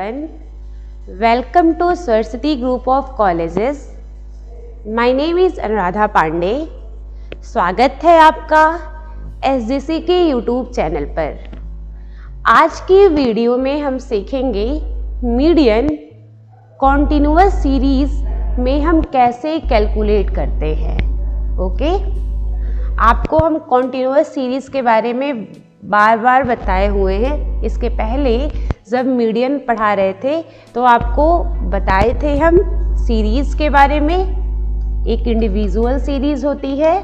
everyone. Welcome to Saraswati Group of Colleges. My name is Anuradha Pandey. स्वागत है आपका SGC के YouTube channel पर। आज की वीडियो में हम सीखेंगे मीडियन कॉन्टिन्यूअस सीरीज में हम कैसे कैलकुलेट करते हैं। ओके, आपको हम कॉन्टिन्यूअस सीरीज के बारे में बार बार बताए हुए हैं। इसके पहले जब मीडियन पढ़ा रहे थे तो आपको बताए थे हम सीरीज के बारे में। एक इंडिविजुअल सीरीज होती है,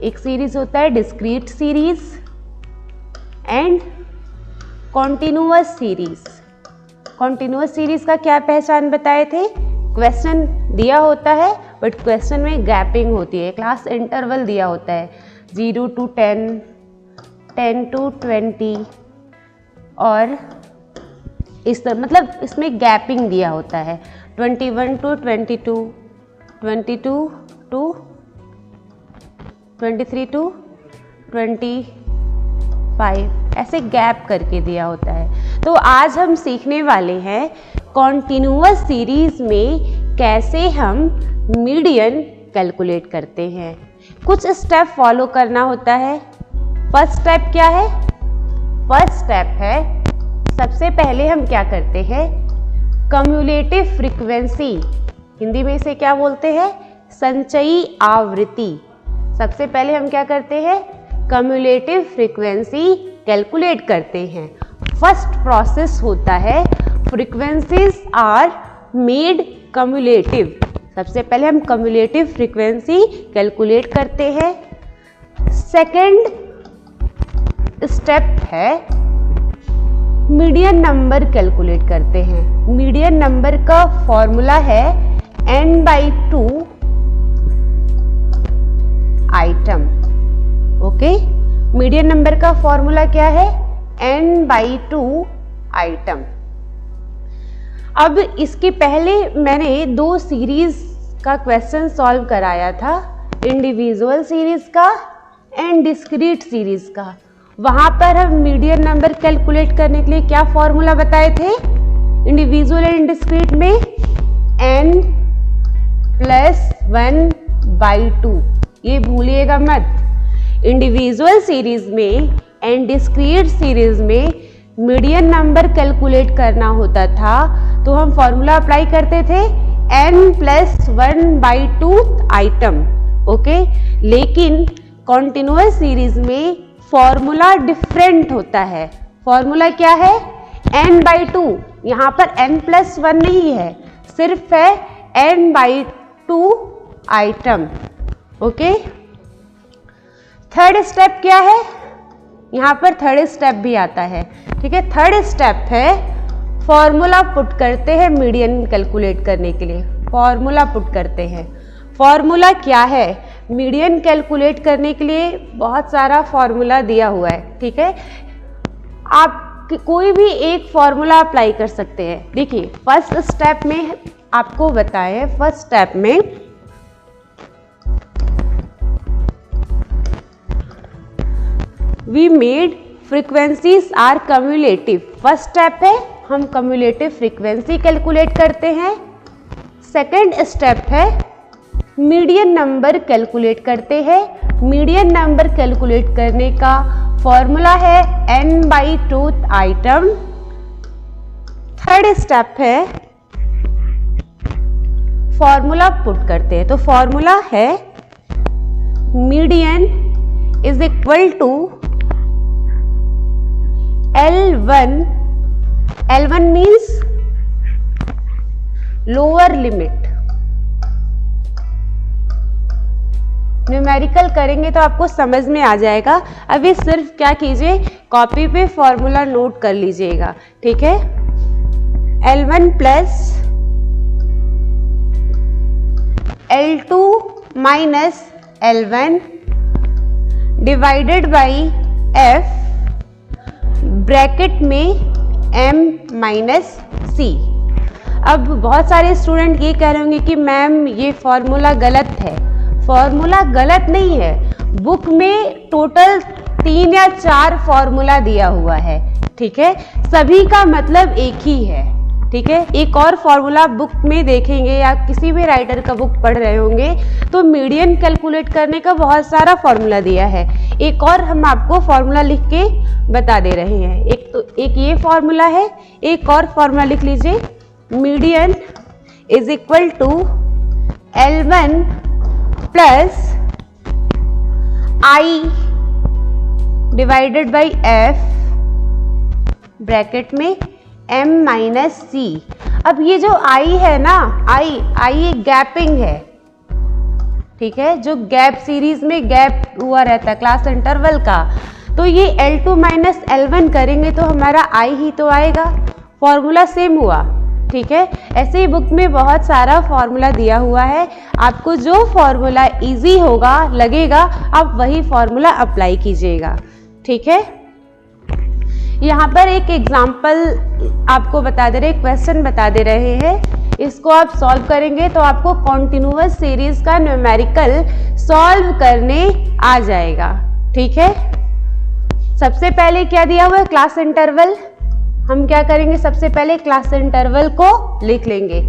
एक सीरीज होता है discrete series and continuous series. Continuous series का क्या पहचान बताए थे? क्वेश्चन दिया होता है बट क्वेश्चन में गैपिंग होती है, क्लास इंटरवल दिया होता है 0 to 10, 10 to 20 और इस तरह, मतलब इसमें गैपिंग दिया होता है 21 to 22, 22 to 23 to 25, ऐसे गैप करके दिया होता है। तो आज हम सीखने वाले हैं कॉन्टिन्यूअस सीरीज में कैसे हम मीडियन कैलकुलेट करते हैं। कुछ स्टेप फॉलो करना होता है। फर्स्ट स्टेप क्या है? फर्स्ट स्टेप है, सबसे पहले हम क्या करते हैं, कम्युलेटिव फ्रीक्वेंसी, हिंदी में इसे क्या बोलते हैं, संचयी आवृत्ति। सबसे पहले हम क्या करते हैं, कम्युलेटिव फ्रीक्वेंसी कैलकुलेट करते हैं। फर्स्ट प्रोसेस होता है फ्रीक्वेंसीज आर मेड कम्युलेटिव। सबसे पहले हम कम्युलेटिव फ्रीक्वेंसी कैलकुलेट करते हैं। सेकंड स्टेप है मीडियन नंबर कैलकुलेट करते हैं। मीडियन नंबर का फॉर्मूला है n/2 item. Okay, median number का फॉर्मूला क्या है? n/2 item. अब इसके पहले मैंने 2 सीरीज का क्वेश्चन सॉल्व कराया था, इंडिविजुअल सीरीज का एंड डिस्क्रीट सीरीज का। वहां पर हम मीडियन नंबर कैलकुलेट करने के लिए क्या फॉर्मूला बताए थे? इंडिविजुअल एंड डिस्क्रीट में n+1/2, ये भूलिएगा मत। इंडिविजुअल सीरीज में एंड डिस्क्रीट सीरीज में मीडियन नंबर कैलकुलेट करना होता था तो हम फॉर्मूला अप्लाई करते थे n+1/2 आइटम। ओके, लेकिन कॉन्टिन्यूअस सीरीज में फॉर्मूला डिफरेंट होता है। फॉर्मूला क्या है? n/2। यहाँ पर n+1 नहीं है, सिर्फ है n/2 item. Okay, third step क्या है? यहाँ पर थर्ड स्टेप भी आता है। ठीक है, थर्ड स्टेप है फॉर्मूला पुट करते हैं मीडियन कैलकुलेट करने के लिए। फॉर्मूला पुट करते हैं। फॉर्मूला क्या है? मीडियन कैलकुलेट करने के लिए बहुत सारा फॉर्मूला दिया हुआ है। ठीक है, आप कोई भी एक फॉर्मूला अप्लाई कर सकते हैं। देखिए, फर्स्ट स्टेप में आपको बताएं, फर्स्ट स्टेप में we made frequencies are cumulative. First step है हम कम्युलेटिव फ्रीक्वेंसी कैलकुलेट करते हैं। सेकंड स्टेप है मीडियन नंबर कैलकुलेट करते हैं। मीडियन नंबर कैलकुलेट करने का फॉर्मूला है n/2 आइटम। थर्ड स्टेप है फॉर्मूला पुट करते हैं। तो फॉर्मूला है median is equal to L1 means lower limit. Numerical करेंगे तो आपको समझ में आ जाएगा। अभी सिर्फ क्या कीजिए, कॉपी पे फॉर्मूला नोट कर लीजिएगा। ठीक है, L1 plus L2 minus L1 divided by F bracket में m-c। अब बहुत सारे स्टूडेंट ये कह रहे होंगे कि मैम ये फॉर्मूला गलत है। फॉर्मूला गलत नहीं है, बुक में टोटल 3 या 4 फॉर्मूला दिया हुआ है। ठीक है, सभी का मतलब एक ही है। ठीक है, एक और फॉर्मूला बुक में देखेंगे या किसी भी राइटर का बुक पढ़ रहे होंगे तो मीडियन कैलकुलेट करने का बहुत सारा फॉर्मूला दिया है। एक और हम आपको फॉर्मूला लिख के बता दे रहे हैं। एक ये फॉर्मूला है, एक और फॉर्मूला लिख लीजिए, median is equal to L1 plus I divided by F bracket में M माइनस C। अब ये जो I है ना, I एक गैपिंग है। ठीक है, जो गैप सीरीज में गैप हुआ रहता है क्लास इंटरवल का, तो ये L2 माइनस L1 करेंगे तो हमारा I ही तो आएगा, फॉर्मूला सेम हुआ। ठीक है, ऐसे ही बुक में बहुत सारा फॉर्मूला दिया हुआ है, आपको जो फॉर्मूला इजी होगा लगेगा आप वही फॉर्मूला अप्लाई कीजिएगा। ठीक है, यहाँ पर एक एग्जाम्पल आपको बता दे रहे, क्वेश्चन बता दे रहे हैं, इसको आप सॉल्व करेंगे तो आपको कॉन्टिन्यूअस सीरीज का न्यूमेरिकल सॉल्व करने आ जाएगा। ठीक है, सबसे पहले क्या दिया हुआ है, क्लास इंटरवल। हम क्या करेंगे, सबसे पहले क्लास इंटरवल को लिख लेंगे।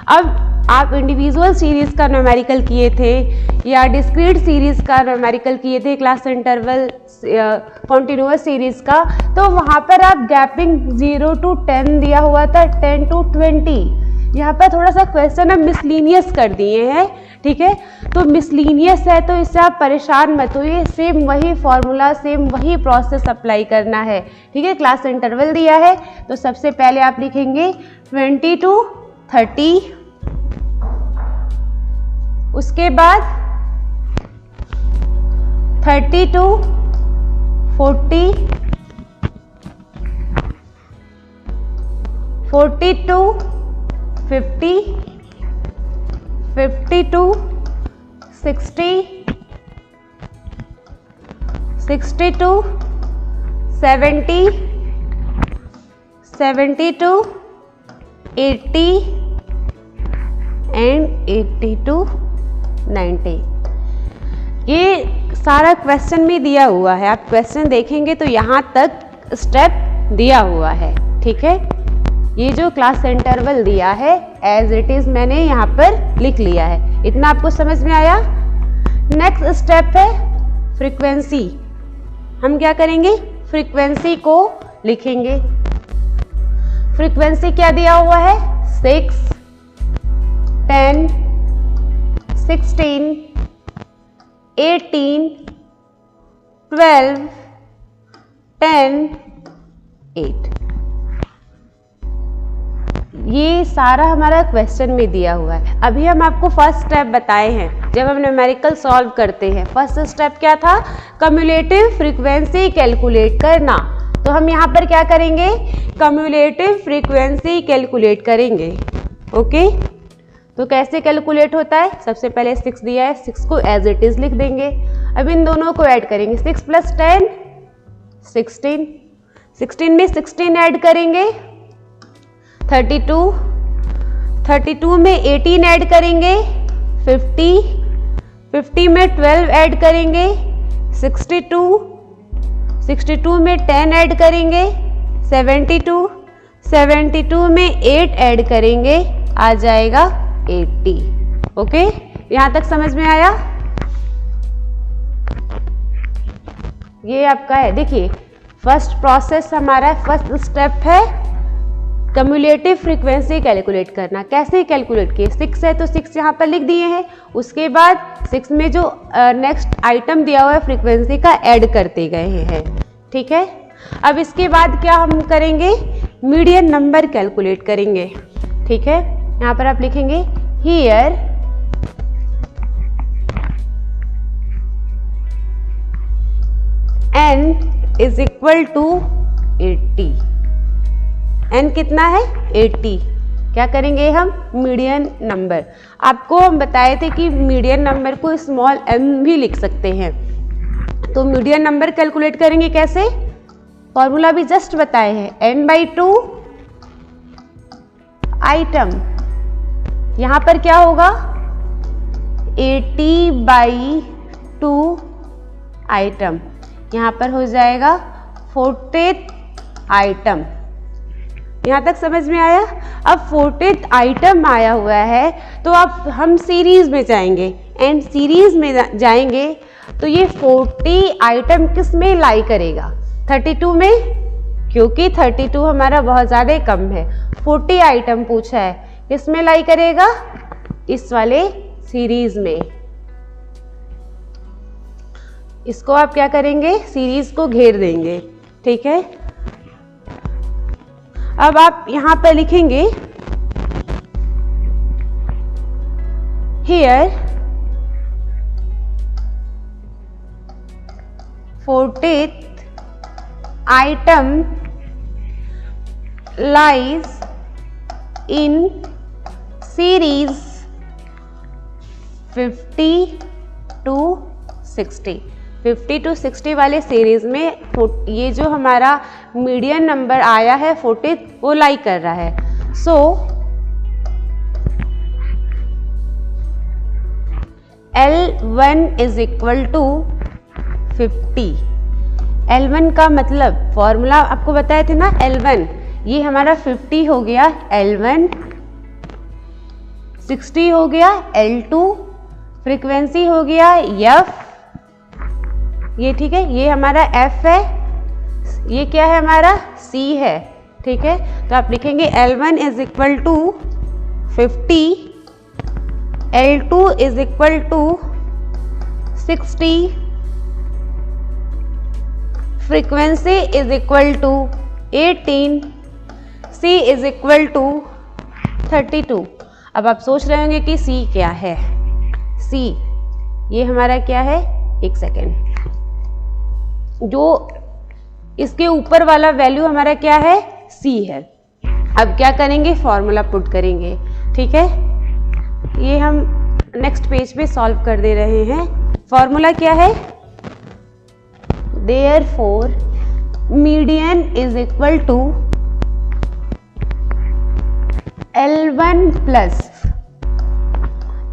अब आप इंडिविजुअल सीरीज का न्यूमेरिकल किए थे या डिस्क्रीट सीरीज का न्यूमेरिकल किए थे, क्लास इंटरवल कॉन्टिन्यूअस सीरीज का, तो वहाँ पर आप गैपिंग 0 to 10 दिया हुआ था, 10 to 20। यहाँ पर थोड़ा सा क्वेश्चन हम मिसलीनियस कर दिए हैं। ठीक है, तो मिसलीनियस है तो इससे आप परेशान मत होइए, सेम वही फॉर्मूला, सेम वही प्रोसेस अप्लाई करना है। ठीक है, क्लास इंटरवल दिया है तो सबसे पहले आप लिखेंगे 20 to 30, उसके बाद 30 to 40, 40 to 50, 50 to 60, 60 to 70, 70 to 80 and 80 to 90। ये सारा क्वेश्चन में दिया हुआ है, आप क्वेश्चन देखेंगे तो यहाँ तक स्टेप दिया हुआ है। ठीक है, ये जो क्लास इंटरवल दिया है एज इट इज मैंने यहाँ पर लिख लिया है। इतना आपको समझ में आया। नेक्स्ट स्टेप है फ्रीक्वेंसी। हम क्या करेंगे, फ्रीक्वेंसी को लिखेंगे। फ्रीक्वेंसी क्या दिया हुआ है, 6, 10, 16, 18, 12, 10, 8। ये सारा हमारा क्वेश्चन में दिया हुआ है। अभी हम आपको फर्स्ट स्टेप बताए हैं जब हम न्यूमेरिकल सॉल्व करते हैं। फर्स्ट स्टेप क्या था, कम्युलेटिव फ्रीक्वेंसी कैलकुलेट करना। तो हम यहाँ पर क्या करेंगे, कम्युलेटिव फ्रीक्वेंसी कैलकुलेट करेंगे। ओके, तो कैसे कैलकुलेट होता है, सबसे पहले 6 दिया है, 6 को एज इट इज लिख देंगे। अब इन दोनों को ऐड करेंगे, 6 + 10 16, 16 में 16 ऐड करेंगे, 32, 32 में 18 ऐड करेंगे, 50, 50 में 12 ऐड करेंगे, 62, 62 में 10 ऐड करेंगे, 72, 72 में 8 ऐड करेंगे, आ जाएगा 80। ओके, यहां तक समझ में आया। ये आपका है, देखिए फर्स्ट प्रोसेस हमारा फर्स्ट स्टेप है कम्युलेटिव फ्रीक्वेंसी कैलकुलेट करना। कैसे कैलकुलेट किए, 6 है तो 6 यहाँ पर लिख दिए हैं। उसके बाद 6 में जो नेक्स्ट आइटम दिया हुआ है फ्रीक्वेंसी का ऐड करते गए हैं। ठीक है, अब इसके बाद क्या हम करेंगे, मीडियन नंबर कैलकुलेट करेंगे। ठीक है, यहाँ पर आप लिखेंगे here n is equal to 80। n कितना है, 80। क्या करेंगे हम, मीडियन नंबर। आपको हम बताए थे कि मीडियन नंबर को स्मॉल m भी लिख सकते हैं। तो मीडियन नंबर कैलकुलेट करेंगे कैसे, फॉर्मूला भी जस्ट बताए हैं, n/2 आइटम। यहां पर क्या होगा, 80/2 आइटम। यहां पर हो जाएगा 40 आइटम। यहाँ तक समझ में आया? अब 40th आइटम आया हुआ है तो अब हम सीरीज में जाएंगे एंड सीरीज में जाएंगे तो ये 40 आइटम किस में लाई करेगा? 32 में, क्योंकि 32 हमारा बहुत ज़्यादा कम है। 40 आइटम पूछा है, किस में लाई करेगा? इस वाले सीरीज में। इसको आप क्या करेंगे? सीरीज को घेर देंगे, ठीक है। अब आप यहां पर लिखेंगे here 40th item lies in series 50 to 60। 50 to 60 वाले सीरीज में ये जो हमारा मीडियन नंबर आया है 40 वो लाई कर रहा है। सो L1 is equal to 50। L1 का मतलब फॉर्मूला आपको बताए थे ना, L1 ये हमारा 50 हो गया L1, 60 हो गया L2, फ्रीक्वेंसी हो गया F, ये ठीक है, ये हमारा F है, ये क्या है हमारा C है, ठीक है। तो आप लिखेंगे L1 is equal to 50, L2 is equal to 60, frequency is equal to 18, C is equal to 32। अब आप सोच रहे होंगे कि C क्या है? C ये हमारा क्या है? एक सेकेंड, जो इसके ऊपर वाला वैल्यू हमारा क्या है? C है। अब क्या करेंगे? फॉर्मूला पुट करेंगे, ठीक है। ये हम नेक्स्ट पेज पे सॉल्व कर दे रहे हैं। फॉर्मूला क्या है? Therefore median is equal to L1 plus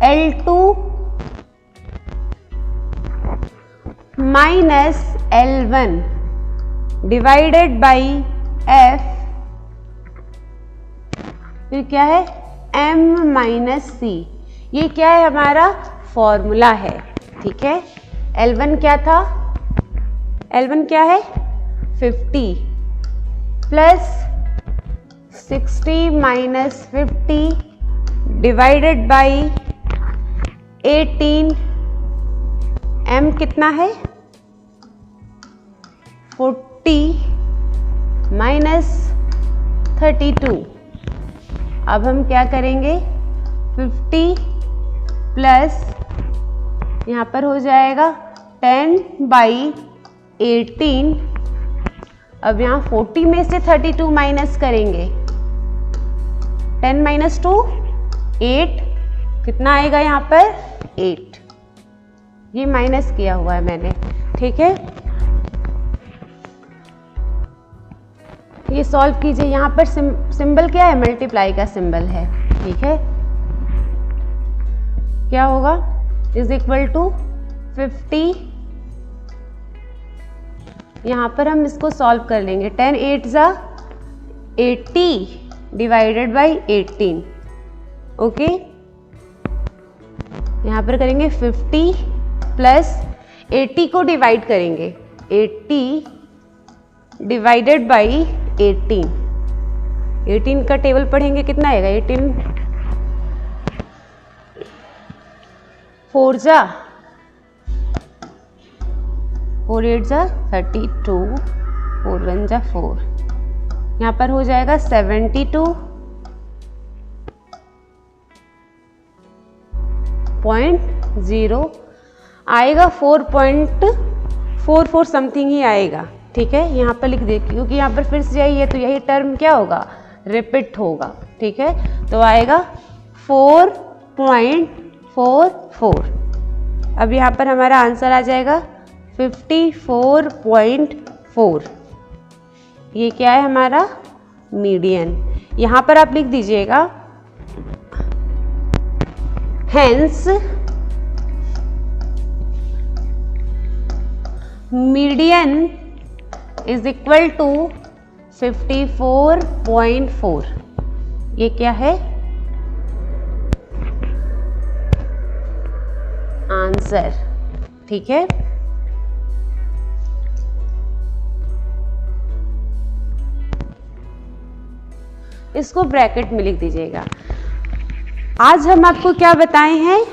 L2 minus L1 divided by F, फिर क्या है? M minus C। ये क्या है? हमारा फॉर्मूला है, ठीक है। L1 क्या था? L1 क्या है? 50 plus 60 minus 50 divided by 18, M कितना है? 40 माइनस 32। अब हम क्या करेंगे? 50 प्लस यहाँ पर हो जाएगा 10 बाई 18। अब यहाँ 40 में से 32 माइनस करेंगे, 10 माइनस 2 8, कितना आएगा यहाँ पर? 8। ये माइनस किया हुआ है मैंने, ठीक है। ये सॉल्व कीजिए। यहाँ पर सिंबल क्या है? मल्टीप्लाई का सिंबल है, ठीक है। क्या होगा? Is equal to 50। यहाँ पर हम इसको सॉल्व कर लेंगे। 10 8 जा 80 डिवाइडेड बाई 18, ओके। यहाँ पर करेंगे 50 प्लस 80 को डिवाइड करेंगे, 80 डिवाइडेड बाई 18। 18 का टेबल पढ़ेंगे, कितना आएगा? 18 4 जा 4 8 जा 32, 4 1 जा 4, यहाँ पर हो जाएगा 72.0 आएगा, 4.44 समथिंग ही आएगा, ठीक है। यहाँ पर लिख दे, क्योंकि यहाँ पर फिर से जाइए तो यही टर्म क्या होगा? रिपीट होगा, ठीक है। तो आएगा 4.44। अब यहाँ पर हमारा आंसर आ जाएगा 54.4। ये क्या है? हमारा मीडियन। यहाँ पर आप लिख दीजिएगा hence median is equal to 54.4। ये क्या है? आंसर। ठीक है, इसको ब्रैकेट में लिख दीजिएगा। आज हम आपको क्या बताए हैं?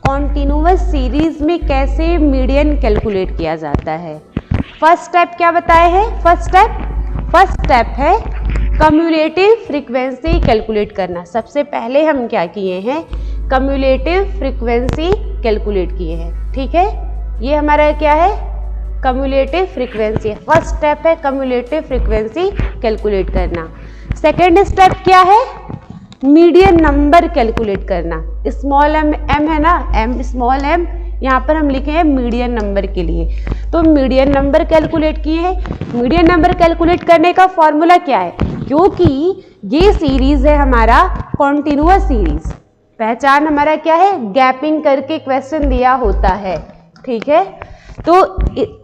कॉन्टिन्यूअस सीरीज में कैसे मीडियन कैलकुलेट किया जाता है। फर्स्ट स्टेप क्या बताए हैं? फर्स्ट स्टेप है कम्युलेटिव फ्रीक्वेंसी कैलकुलेट करना। सबसे पहले हम क्या किए हैं? कम्युलेटिव फ्रीक्वेंसी कैलकुलेट किए हैं। ठीक है, ये हमारा क्या है? Cumulative frequency. फर्स्ट स्टेप है कम्युलेटिव फ्रीक्वेंसी कैलकुलेट करना। सेकेंड स्टेप क्या है? मीडियन नंबर कैलकुलेट करना। स्मॉल एम है ना, एम स्मॉल एम, यहाँ पर हम लिखे हैं मीडियन नंबर के लिए। तो मीडियन नंबर कैलकुलेट किए हैं। मीडियन नंबर कैलकुलेट करने का फॉर्मूला क्या है? क्योंकि ये सीरीज है हमारा कॉन्टिन्यूअस सीरीज। पहचान हमारा क्या है? गैपिंग करके क्वेश्चन दिया होता है। ठीक है, तो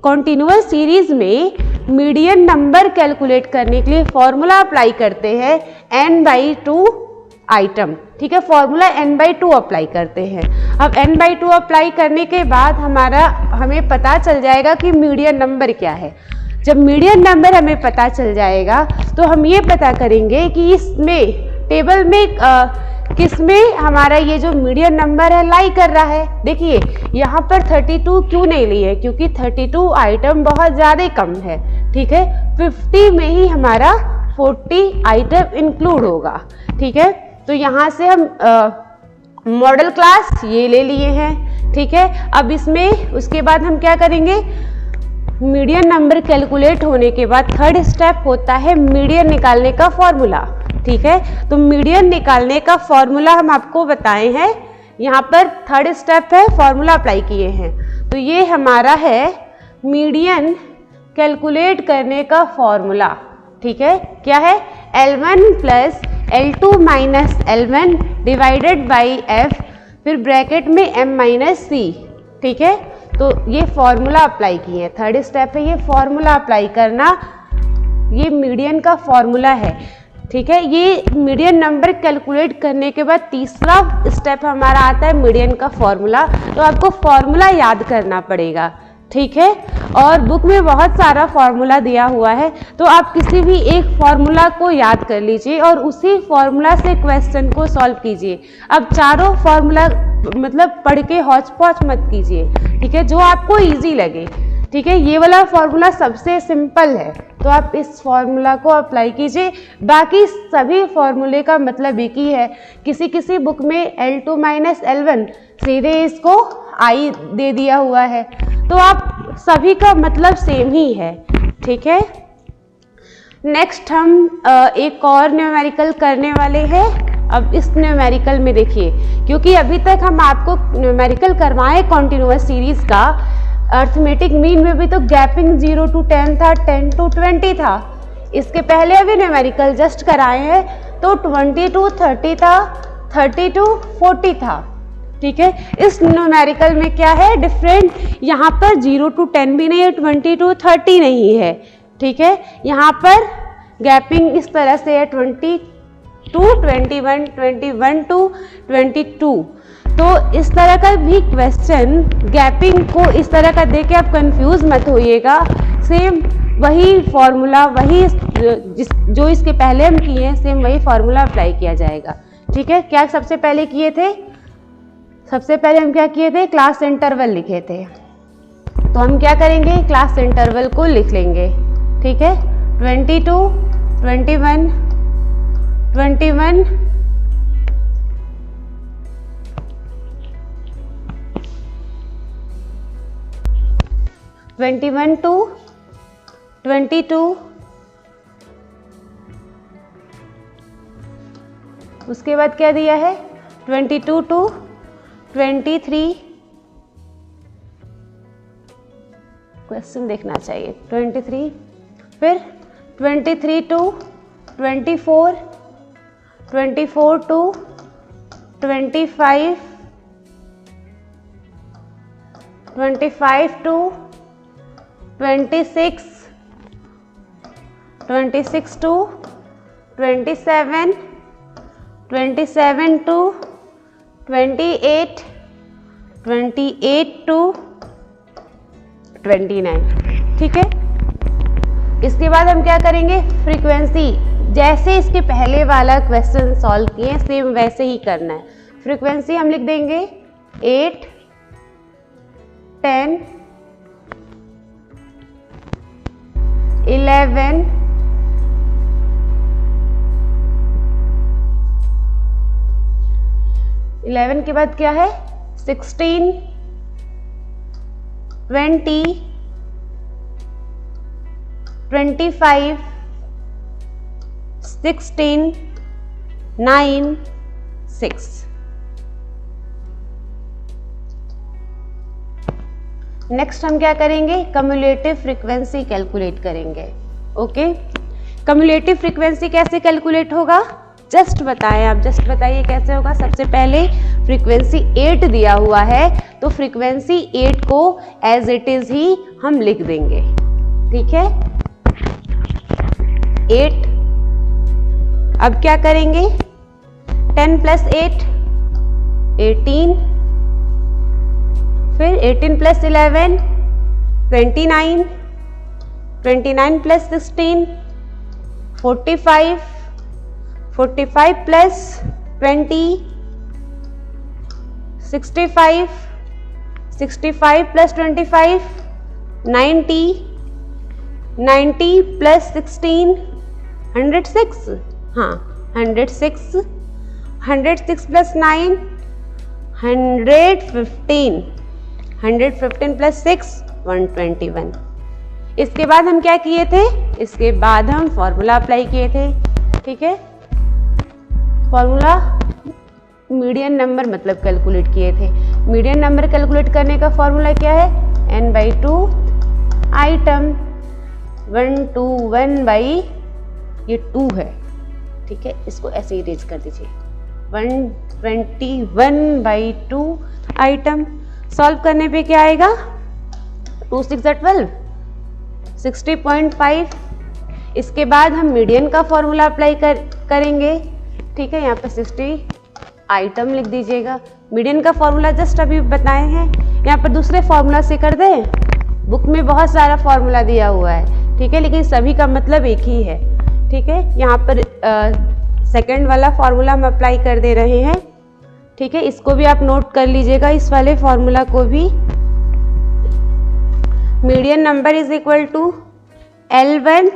कॉन्टिन्यूअस सीरीज में मीडियन नंबर कैलकुलेट करने के लिए फॉर्मूला अप्लाई करते हैं n/2 आइटम। ठीक है, फॉर्मूला n/2 अप्लाई करते हैं। अब n/2 अप्लाई करने के बाद हमें पता चल जाएगा कि मीडियन नंबर क्या है। जब मीडियन नंबर हमें पता चल जाएगा तो हम ये पता करेंगे कि इसमें टेबल में किसमें हमारा ये जो मीडियन नंबर है लाई कर रहा है। देखिए यहाँ पर 32 क्यों नहीं ली है? क्योंकि 32 आइटम बहुत ज़्यादा कम है। ठीक है, 50 में ही हमारा 40 आइटम इंक्लूड होगा। ठीक है, तो यहाँ से हम मॉडल क्लास ये ले लिए हैं। ठीक है, अब इसमें उसके बाद हम क्या करेंगे? मीडियन नंबर कैलकुलेट होने के बाद थर्ड स्टेप होता है मीडियन निकालने का फॉर्मूला। ठीक है, तो मीडियन निकालने का फॉर्मूला हम आपको बताए हैं। यहाँ पर थर्ड स्टेप है फॉर्मूला अप्लाई किए हैं। तो ये हमारा है मीडियन कैलकुलेट करने का फॉर्मूला। ठीक है, क्या है? L1 plus L2 minus L1 divided by F, फिर ब्रैकेट में M माइनस C। ठीक है, तो ये फॉर्मूला अप्लाई किए। थर्ड स्टेप है ये फॉर्मूला अप्लाई करना। ये मीडियन का फॉर्मूला है। ठीक है, ये मीडियन नंबर कैलकुलेट करने के बाद तीसरा स्टेप हमारा आता है मीडियन का फॉर्मूला। तो आपको फॉर्मूला याद करना पड़ेगा। ठीक है, और बुक में बहुत सारा फॉर्मूला दिया हुआ है, तो आप किसी भी एक फॉर्मूला को याद कर लीजिए और उसी फॉर्मूला से क्वेश्चन को सॉल्व कीजिए। अब चारों फॉर्मूला मतलब पढ़ के हौच पौच मत कीजिए। ठीक है, जो आपको इजी लगे। ठीक है, ये वाला फॉर्मूला सबसे सिंपल है, तो आप इस फॉर्मूला को अप्लाई कीजिए। बाकी सभी फॉर्मूले का मतलब एक ही है। किसी किसी बुक में L2 माइनस L1 सीधे इसको I दे दिया हुआ है, तो आप सभी का मतलब सेम ही है। ठीक है, नेक्स्ट हम एक और न्यूमेरिकल करने वाले हैं। अब इस न्यूमेरिकल में देखिए, क्योंकि अभी तक हम आपको न्यूमेरिकल करवाए कॉन्टिन्यूअस सीरीज का, अर्थमेटिक मीन में भी तो गैपिंग 0 to 10 था, 10 to 20 था। इसके पहले अभी न्यूमेरिकल जस्ट कराए हैं तो 20 to 30 था, 30 to 40 था। ठीक है, इस न्यूमेरिकल में क्या है डिफरेंट? यहाँ पर 0 to 10 भी नहीं है, 20 to 30 नहीं है। ठीक है, यहाँ पर गैपिंग इस तरह से है 20 to 21, 21 to 22। तो इस तरह का भी क्वेश्चन गैपिंग को इस तरह का दे के आप कंफ्यूज मत होइएगा। सेम वही फॉर्मूला, वही जो इसके पहले हम किए हैं, सेम वही फॉर्मूला अप्लाई किया जाएगा। ठीक है, क्या सबसे पहले किए थे? सबसे पहले हम क्या किए थे? क्लास इंटरवल लिखे थे। तो हम क्या करेंगे? क्लास इंटरवल को लिख लेंगे। ठीक है, 22, 21, 21, 21 to 22, उसके बाद क्या दिया है? 22 to 23, क्वेश्चन देखना चाहिए। 23, फिर 23 to 24, 24 to 25, 25 to 26, 26 to 27, 27 to 28, 28 to 29। ठीक है, इसके बाद हम क्या करेंगे, फ्रीक्वेंसी जैसे इसके पहले वाला क्वेश्चन सॉल्व किए सेम वैसे ही करना है। फ्रीक्वेंसी हम लिख देंगे 8, 10, 11, 11 के बाद क्या है 16, 20, 25, 16, 9, 6। नेक्स्ट हम क्या करेंगे, कम्युलेटिव फ्रीक्वेंसी कैलकुलेट करेंगे। ओके, कम्युलेटिव फ्रीक्वेंसी कैसे कैलकुलेट होगा, जस्ट बताएं आप, जस्ट बताइए कैसे होगा। सबसे पहले फ्रीक्वेंसी 8 दिया हुआ है तो फ्रीक्वेंसी 8 को एज इट इज ही हम लिख देंगे। ठीक है, 8। अब क्या करेंगे, 10 + 8 18, फिर 18 + 11 29, 29 + 16 45, 45 + 20 65, 65 + 25 90, 90 + 16 106, हाँ 106, 106 + 9 115, 115 + 6 121। इसके बाद हम क्या किए थे, इसके बाद हम फॉर्मूला अप्लाई किए थे। ठीक है, फॉर्मूला मीडियन नंबर मतलब कैलकुलेट किए थे। मीडियन नंबर कैलकुलेट करने का फॉर्मूला क्या है, n/2 आइटम 121 ये 2 है। ठीक है, इसको ऐसे इरेज कर दीजिए, 121/2 आइटम। सॉल्व करने पे क्या आएगा, 2 6 12 60.5। इसके बाद हम मीडियन का फॉर्मूला अप्लाई करेंगे। ठीक है, यहाँ पे 60 आइटम लिख दीजिएगा। मीडियन का फॉर्मूला जस्ट अभी बताए हैं, यहाँ पर दूसरे फॉर्मूला से कर दें। बुक में बहुत सारा फॉर्मूला दिया हुआ है, ठीक है, लेकिन सभी का मतलब एक ही है। ठीक है, यहाँ पर सेकंड वाला फॉर्मूला हम अप्लाई कर दे रहे हैं। ठीक है, इसको भी आप नोट कर लीजिएगा, इस वाले फॉर्मूला को भी। Median number is equal to L1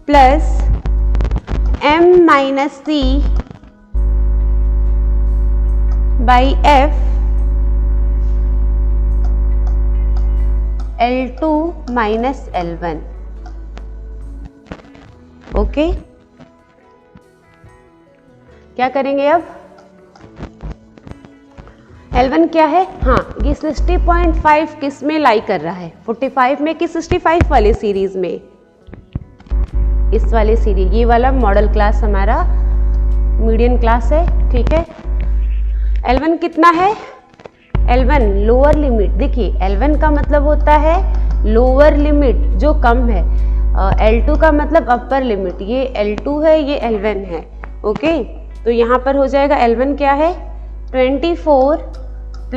+ m - c by f L2 - L1। Okay, क्या करेंगे अब, L1 क्या है, हाँ ये 60.5 किस में लाई कर रहा है, 45 में कि 65 वाले सीरीज में, इस वाले सीरीज, ये वाला मॉडल क्लास हमारा मीडियन क्लास है। ठीक है, L1 कितना है, L1 लोअर लिमिट, देखिए L1 का मतलब होता है लोअर लिमिट जो कम है, L2 का मतलब अपर लिमिट, ये L2 है ये L1 है। ओके, तो यहाँ पर हो जाएगा L1 क्या है 24 +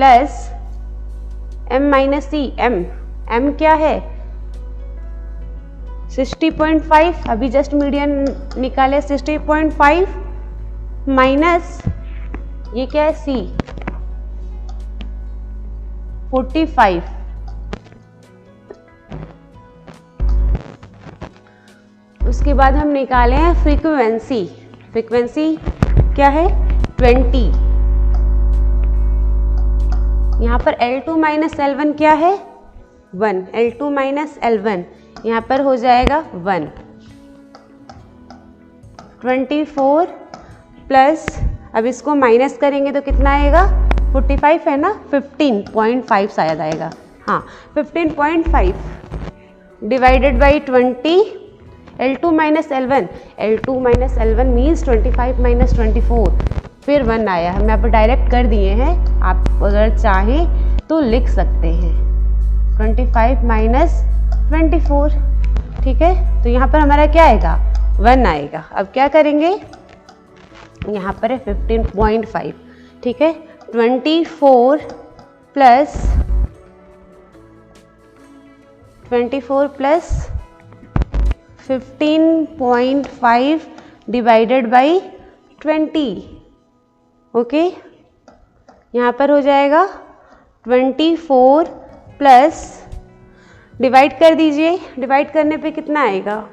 m - c, m क्या है 60.5, अभी जस्ट मीडियन निकाले 60.5 माइनस ये क्या है C 45। उसके बाद हम निकाले हैं फ्रीक्वेंसी, फ्रीक्वेंसी क्या है 20। यहाँ पर L2 - L1 क्या है 1, L2 - L1 यहाँ पर हो जाएगा 1। 24 प्लस, अब इसको माइनस करेंगे तो कितना आएगा 45 है ना, 15.5 शायद आएगा, हाँ 15.5 divided by 20, L2 - L1, L2 - L1 means 25 - 24, फिर 1 आया, हम यहाँ पर डायरेक्ट कर दिए हैं, आप अगर चाहें तो लिख सकते हैं 25 - 24। ठीक है, तो यहाँ पर हमारा क्या आएगा 1 आएगा। अब क्या करेंगे, यहाँ पर है 15.5, ठीक है, 24 प्लस 15.5 डिवाइडेड बाई 20, ओके, यहाँ पर हो जाएगा 24 प्लस, डिवाइड कर दीजिए, डिवाइड करने पे कितना आएगा,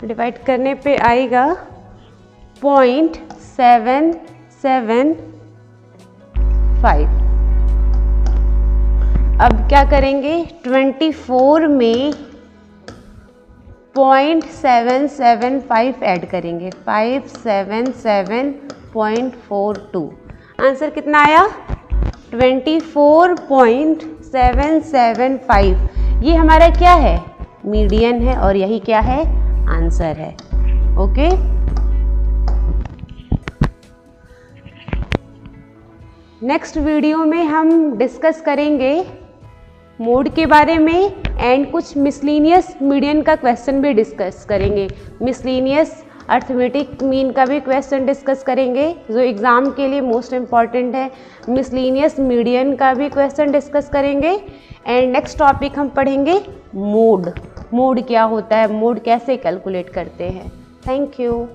डिवाइड करने पे आएगा 0.775। अब क्या करेंगे, 24 में 0.775 ऐड करेंगे, 577.42। आंसर कितना आया 24.775। ये हमारा क्या है, मीडियन है, और यही क्या है, आंसर है। ओके, नेक्स्ट वीडियो में हम डिस्कस करेंगे मोड के बारे में एंड कुछ मिसलीनियस मीडियन का क्वेश्चन भी डिस्कस करेंगे। मिसलीनियस अर्थमेटिक मीन का भी क्वेश्चन डिस्कस करेंगे जो एग्ज़ाम के लिए मोस्ट इम्पॉर्टेंट है। मिसलीनियस मीडियन का भी क्वेश्चन डिस्कस करेंगे एंड नेक्स्ट टॉपिक हम पढ़ेंगे मोड। मोड क्या होता है, मोड कैसे कैलकुलेट करते हैं। Thank you.